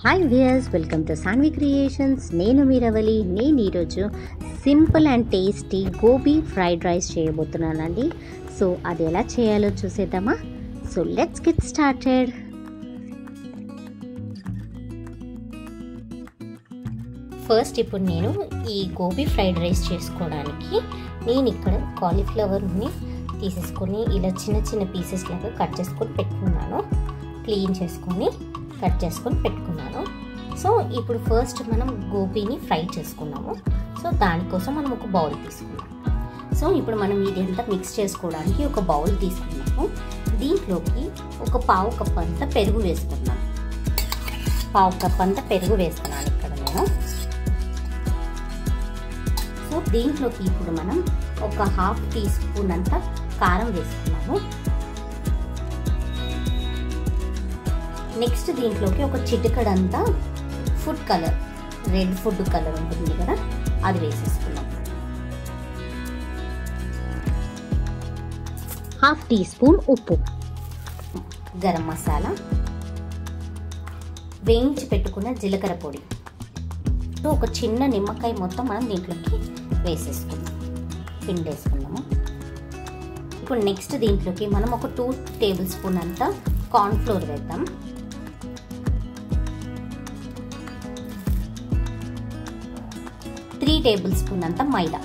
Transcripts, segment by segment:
Hi viewers, welcome to Saanvi creations. నేను మీరవలి. నేను ఈరోజు simple and tasty gobi fried rice చేయబోతున్నానండి. సో అది ఎలా చేయాలో చూసేద్దామా? So let's get started. First ఇప్పుడు నేను ఈ గోబీ ఫ్రైడ్ రైస్ చేసుకోవడానికి నేను ఇక్కడ కాలీఫ్లవర్ని తీసేసుకొని ఇలా చిన్న చిన్న పీసెస్ లాగా కట్ చేసుకొని పెట్టుకున్నాను. క్లీన్ చేసుకొని కట్ చేసుకొని పెట్టుకున్నాను. సో ఇప్పుడు ఫస్ట్ మనం గోబీని ఫ్రై చేసుకున్నాము. సో దానికోసం మనం ఒక బౌల్ తీసుకున్నాము. సో ఇప్పుడు మనం ఇదంతా మిక్స్ చేసుకోవడానికి ఒక బౌల్ తీసుకున్నాము. దీంట్లోకి ఒక పావు కప్ అంతా పెరుగు వేసుకున్నాం. పావు కప్ అంతా పెరుగు వేస్తున్నాను ఇక్కడ నేను. సో దీంట్లోకి ఇప్పుడు మనం ఒక హాఫ్ టీ స్పూన్ అంతా కారం వేసుకున్నాము. నెక్స్ట్ దీంట్లోకి ఒక చిటికెడంతా food colour, red food colour ఉంటుంది కదా, అది వేసేసుకున్నాం. హాఫ్ టీ స్పూన్ ఉప్పు, గరం మసాలా, వేయించి పెట్టుకున్న జీలకర్ర పొడి, ఒక చిన్న నిమ్మకాయ మొత్తం మనం దీంట్లోకి వేసేసుకున్నాం, పిండేసుకున్నాము. ఇప్పుడు నెక్స్ట్ దీంట్లోకి మనం ఒక 2 టేబుల్ స్పూన్ అంతా కార్న్ ఫ్లోర్ వేద్దాం. 3 టేబుల్ స్పూన్ అంతా మైదా.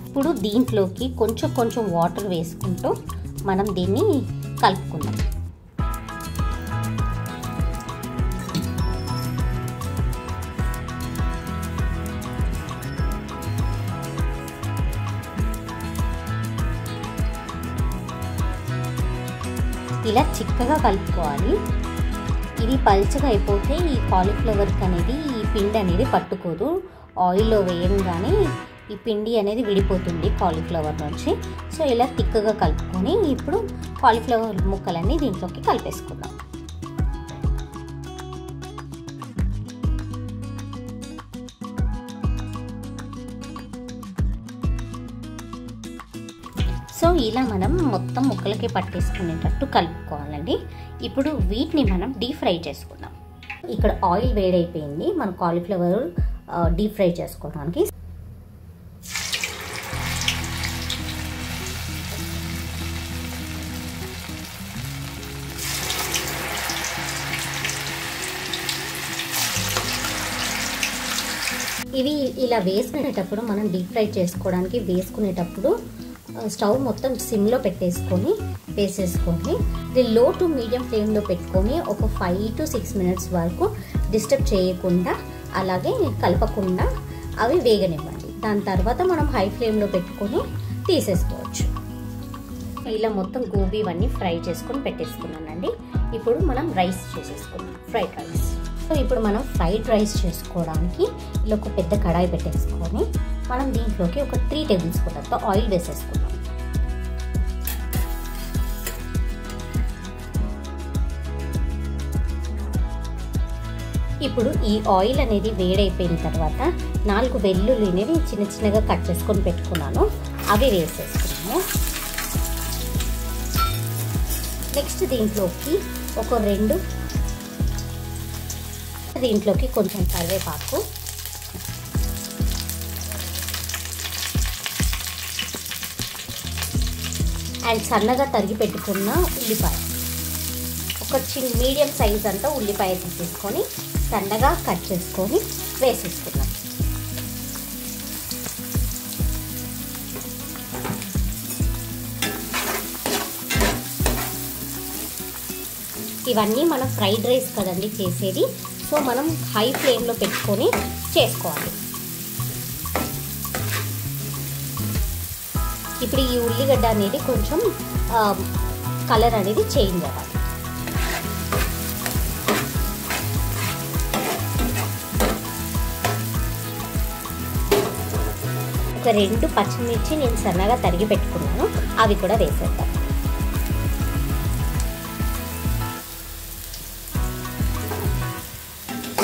ఇప్పుడు దీంట్లోకి కొంచెం కొంచెం వాటర్ వేసుకుంటూ మనం దీన్ని కలుపుకుందాం. ఇలా చిక్కగా కలుపుకోవాలి. ఇది పల్చగా అయిపోతే ఈ కాలీఫ్లవర్కి అనేది ఈ పిండి అనేది పట్టుకోదు. ఆయిల్లో వేయంగానే ఈ పిండి అనేది విడిపోతుంది కాలీఫ్లవర్ నుంచి. సో ఇలా తిక్కగా కలుపుకొని ఇప్పుడు కాలీఫ్లవర్ ముక్కలన్నీ దీంట్లోకి కలిపేసుకుందాం. సో ఇలా మనం మొత్తం ముక్కలకి పట్టేసుకునేటట్టు కలుపుకోవాలండి. ఇప్పుడు వీటిని మనం డీప్ ఫ్రై చేసుకుందాం. ఇక్కడ ఆయిల్ వేడైపోయింది మన కాలీఫ్లవర్ డీప్ ఫ్రై చేసుకోవడానికి. ఇవి ఇలా వేసుకునేటప్పుడు మనం డీప్ ఫ్రై చేసుకోవడానికి వేసుకునేటప్పుడు స్టవ్ మొత్తం సిమ్లో పెట్టేసుకొని వేసేసుకొని లో టు మీడియం ఫ్లేమ్లో పెట్టుకొని ఒక 5 to 6 మినిట్స్ వరకు డిస్టర్బ్ చేయకుండా అలాగే కలపకుండా అవి వేగనివ్వండి. దాని తర్వాత మనం హై ఫ్లేమ్లో పెట్టుకొని తీసేసుకోవచ్చు. ఇలా మొత్తం గోబీ ఇవన్నీ ఫ్రై చేసుకొని పెట్టేసుకున్నానండి. ఇప్పుడు మనం రైస్ చేసేసుకున్నాం, ఫ్రైడ్ రైస్. సో ఇప్పుడు మనం ఫ్రైడ్ రైస్ చేసుకోవడానికి ఇలా ఒక పెద్ద కడాయి పెట్టేసుకొని మనం దీంట్లోకి ఒక 3 టేబుల్ స్పూన్ అంతా ఆయిల్ వేసేసుకున్నాం. ఇప్పుడు ఈ ఆయిల్ అనేది వేడైపోయిన తర్వాత 4 వెల్లుల్లి అనేది చిన్న చిన్నగా కట్ చేసుకొని పెట్టుకున్నాను, అవి వేసేసుకున్నాము. నెక్స్ట్ దీంట్లోకి ఒక 2 దీంట్లోకి కొంచెం కరివేపాకు, అండ్ సన్నగా తరిగి పెట్టుకున్న ఉల్లిపాయ, ఒక చిన్న మీడియం సైజ్ అంతా ఉల్లిపాయ తీసేసుకొని సన్నగా కట్ చేసుకొని వేసేసుకున్నాం. ఇవన్నీ మనం ఫ్రైడ్ రైస్ కదండి చేసేది, సో మనం హై ఫ్లేమ్లో పెట్టుకొని చేసుకోవాలి. ఇప్పుడు ఈ ఉల్లిగడ్డ అనేది కొంచెం కలర్ అనేది చేంజ్ అవ్వాలి. ఒక 2 పచ్చిమిర్చి నేను సన్నగా తరిగి పెట్టుకున్నాను, అవి కూడా వేసేద్దాం.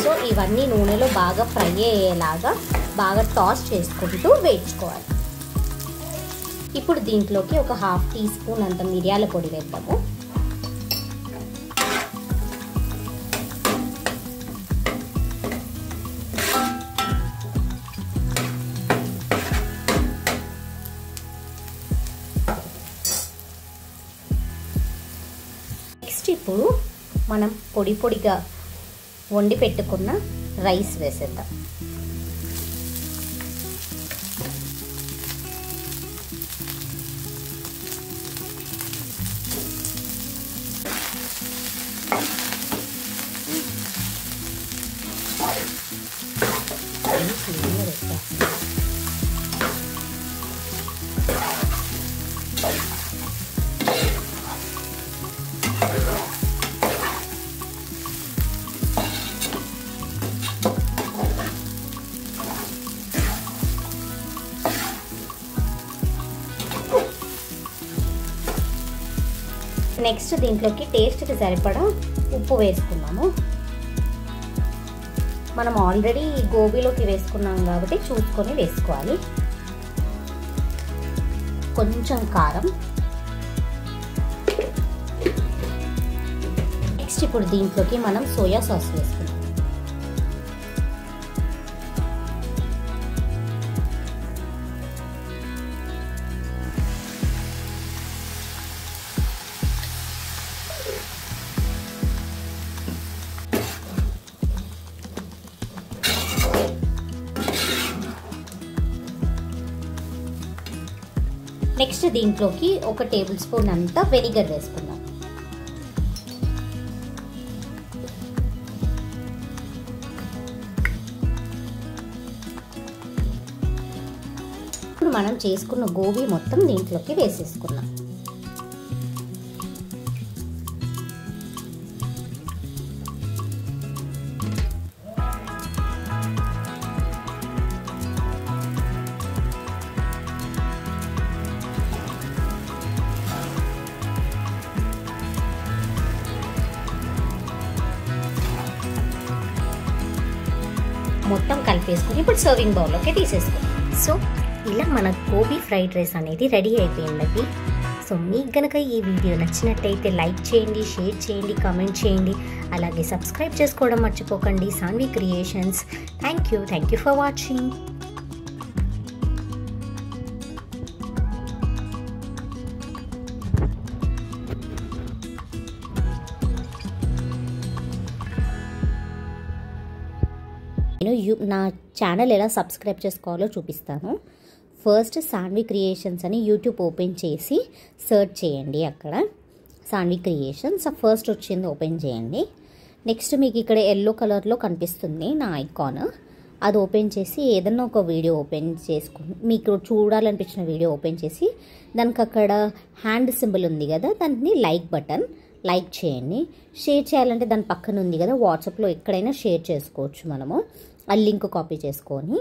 సో ఇవన్నీ నూనెలో బాగా ఫ్రై అయ్యేలాగా బాగా టాస్ చేసుకుంటూ వేయించుకోవాలి. ఇప్పుడు దీంట్లోకి ఒక హాఫ్ టీ స్పూన్ అంత మిరియాల పొడి వేద్దాము. మనం పొడి పొడిగా వండి పెట్టుకున్న రైస్ వేసేద్దాం. నెక్స్ట్ దీంట్లోకి టేస్ట్కి సరిపడా ఉప్పు వేసుకున్నాము. మనం ఆల్రెడీ గోబీలోకి వేసుకున్నాం కాబట్టి చూసుకొని వేసుకోవాలి. కొంచెం కారం. నెక్స్ట్ ఇప్పుడు దీంట్లోకి మనం సోయా సాస్ వేసుకున్నాం. నెక్స్ట్ దీంట్లోకి 1 టేబుల్ స్పూన్ అంతా వెనిగర్ వేసుకుందాం. ఇప్పుడు మనం చేసుకున్న గోబీ మొత్తం దీంట్లోకి వేసేసుకున్నాం. మొత్తం కలిపేసుకొని ఇప్పుడు సర్వింగ్ బౌల్లోకి తీసేసుకోండి. సో ఇలా మన గోబీ ఫ్రైడ్ రైస్ అనేది రెడీ అయిపోయిందండి. సో మీకు కనుక ఈ వీడియో నచ్చినట్టయితే లైక్ చేయండి, షేర్ చేయండి, కామెంట్ చేయండి. అలాగే సబ్స్క్రైబ్ చేసుకోవడం మర్చిపోకండి. Saanvi creations. Thank you for watching. నేను నా ఛానల్ ఎలా సబ్స్క్రైబ్ చేసుకోవాలో చూపిస్తాను. ఫస్ట్ సాన్వి క్రియేషన్స్ అని యూట్యూబ్ ఓపెన్ చేసి సెర్చ్ చేయండి. అక్కడ సాన్వి క్రియేషన్స్ ఫస్ట్ వచ్చింది ఓపెన్ చేయండి. నెక్స్ట్ మీకు ఇక్కడ ఎల్లో కలర్లో కనిపిస్తుంది నా ఐకాన్. అది ఓపెన్ చేసి ఏదన్నా ఒక వీడియో ఓపెన్ చేసుకుని మీకు చూడాలనిపించిన వీడియో ఓపెన్ చేసి దానికి అక్కడ హ్యాండ్ సింబల్ ఉంది కదా, దాన్ని లైక్ బటన్ లైక్ చేయండి. షేర్ చేయాలంటే దాని పక్కన ఉంది కదా, వాట్సాప్లో ఎక్కడైనా షేర్ చేసుకోవచ్చు మనము. ఆ లింక్ కాపీ చేసుకొని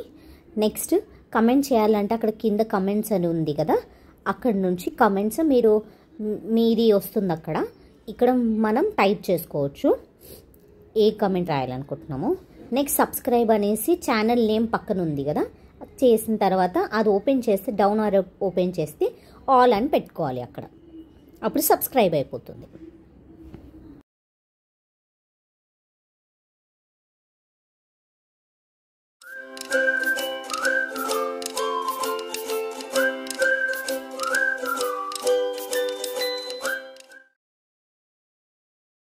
నెక్స్ట్ కమెంట్ చేయాలంటే అక్కడ కింద కమెంట్స్ అని ఉంది కదా, అక్కడ నుంచి కమెంట్స్ మీది వస్తుంది. ఇక్కడ మనం టైప్ చేసుకోవచ్చు ఏ కమెంట్ రాయాలనుకుంటున్నాము. నెక్స్ట్ సబ్స్క్రైబ్ అనేసి ఛానల్ నేమ్ పక్కన ఉంది కదా, చేసిన తర్వాత అది ఓపెన్ చేస్తే డౌన్ ఆరో ఓపెన్ చేస్తే ఆల్ అని పెట్టుకోవాలి. అప్పుడు సబ్స్క్రైబ్ అయిపోతుంది.